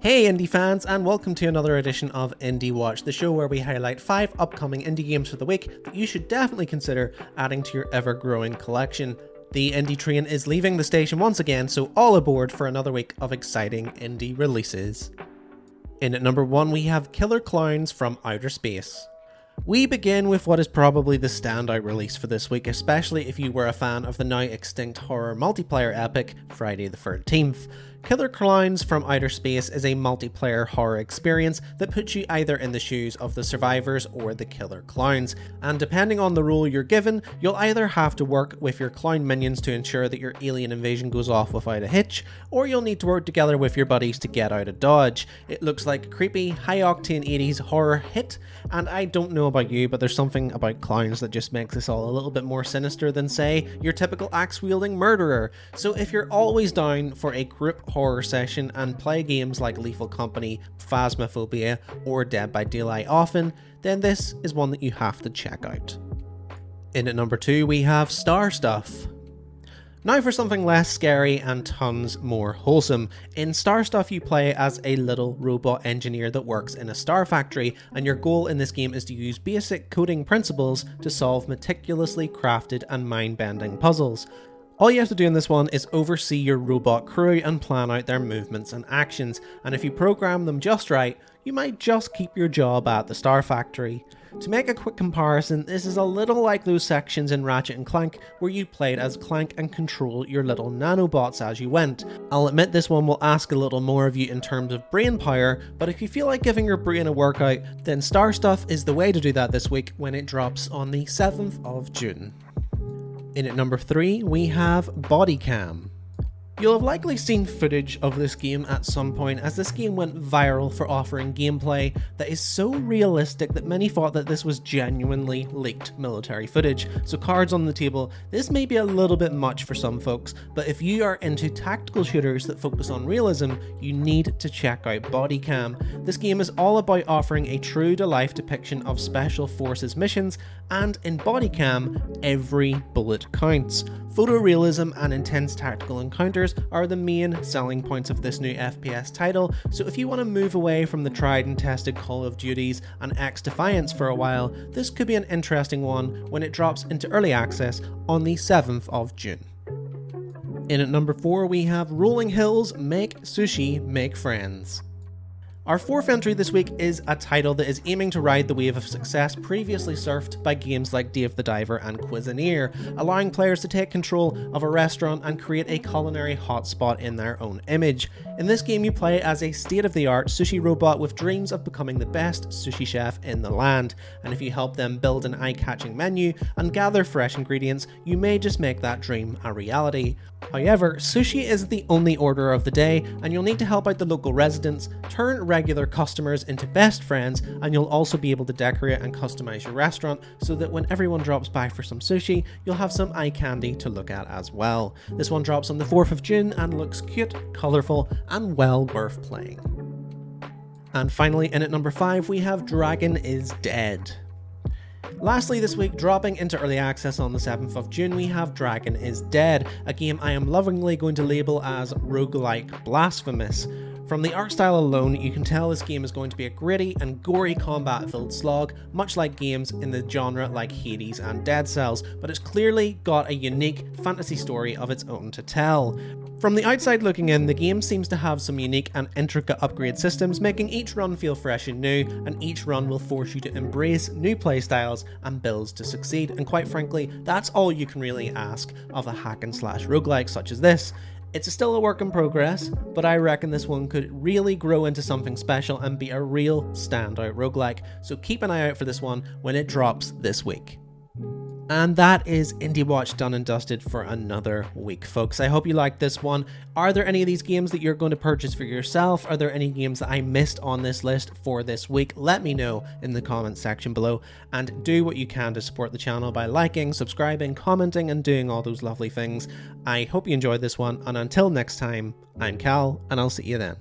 Hey indie fans, and welcome to another edition of Indie Watch, the show where we highlight 5 upcoming indie games for the week that you should definitely consider adding to your ever-growing collection. The indie train is leaving the station once again, so all aboard for another week of exciting indie releases. In at number 1 we have Killer Clowns from Outer Space. We begin with what is probably the standout release for this week, especially if you were a fan of the now extinct horror multiplayer epic Friday the 13th. Killer Clowns from Outer Space is a multiplayer horror experience that puts you either in the shoes of the survivors or the killer clowns, and depending on the role you're given, you'll either have to work with your clown minions to ensure that your alien invasion goes off without a hitch, or you'll need to work together with your buddies to get out of dodge. It looks like a creepy, high-octane 80s horror hit, and I don't know about you, but there's something about clowns that just makes this all a little bit more sinister than, say, your typical axe-wielding murderer. So if you're always down for a group horror session and play games like Lethal Company, Phasmophobia, or Dead by Daylight often, then this is one that you have to check out. In at number 2 we have Star Stuff. Now for something less scary and tons more wholesome. In Star Stuff you play as a little robot engineer that works in a star factory, and your goal in this game is to use basic coding principles to solve meticulously crafted and mind-bending puzzles. All you have to do in this one is oversee your robot crew and plan out their movements and actions, and if you program them just right, you might just keep your job at the Star Factory. To make a quick comparison, this is a little like those sections in Ratchet & Clank where you played as Clank and control your little nanobots as you went. I'll admit this one will ask a little more of you in terms of brain power, but if you feel like giving your brain a workout, then Star Stuff is the way to do that this week when it drops on the 7th of June. In at number 3 we have Body Cam. You'll have likely seen footage of this game at some point, as this game went viral for offering gameplay that is so realistic that many thought that this was genuinely leaked military footage. So cards on the table, this may be a little bit much for some folks, but if you are into tactical shooters that focus on realism, you need to check out Body Cam. This game is all about offering a true-to-life depiction of Special Forces missions, and in Body Cam, every bullet counts. Photorealism and intense tactical encounters are the main selling points of this new FPS title, so if you want to move away from the tried and tested Call of Duties and X-Defiance for a while, this could be an interesting one when it drops into early access on the 7th of June. In at number 4 we have Rolling Hills Make Sushi Make Friends. Our 4th entry this week is a title that is aiming to ride the wave of success previously surfed by games like Dave the Diver and Cuisineer, allowing players to take control of a restaurant and create a culinary hotspot in their own image. In this game you play as a state-of-the-art sushi robot with dreams of becoming the best sushi chef in the land, and if you help them build an eye-catching menu and gather fresh ingredients, you may just make that dream a reality. However, sushi isn't the only order of the day, and you'll need to help out the local residents, turn regular customers into best friends, and you'll also be able to decorate and customize your restaurant so that when everyone drops by for some sushi, you'll have some eye candy to look at as well. This one drops on the 4th of June and looks cute, colourful, and well worth playing. And finally, in at number 5 we have Dragon is Dead. Lastly this week, dropping into early access on the 7th of June, we have Dragon is Dead, a game I am lovingly going to label as roguelike blasphemous. From the art style alone, you can tell this game is going to be a gritty and gory combat-filled slog, much like games in the genre like Hades and Dead Cells, but it's clearly got a unique fantasy story of its own to tell. From the outside looking in, the game seems to have some unique and intricate upgrade systems, making each run feel fresh and new, and each run will force you to embrace new playstyles and builds to succeed, and quite frankly, that's all you can really ask of a hack and slash roguelike such as this. It's still a work in progress, but I reckon this one could really grow into something special and be a real standout roguelike, so keep an eye out for this one when it drops this week. And that is Indie Watch done and dusted for another week, folks. I hope you liked this one. Are there any of these games that you're going to purchase for yourself? Are there any games that I missed on this list for this week? Let me know in the comments section below, and do what you can to support the channel by liking, subscribing, commenting, and doing all those lovely things. I hope you enjoyed this one, and until next time, I'm Cal, and I'll see you then.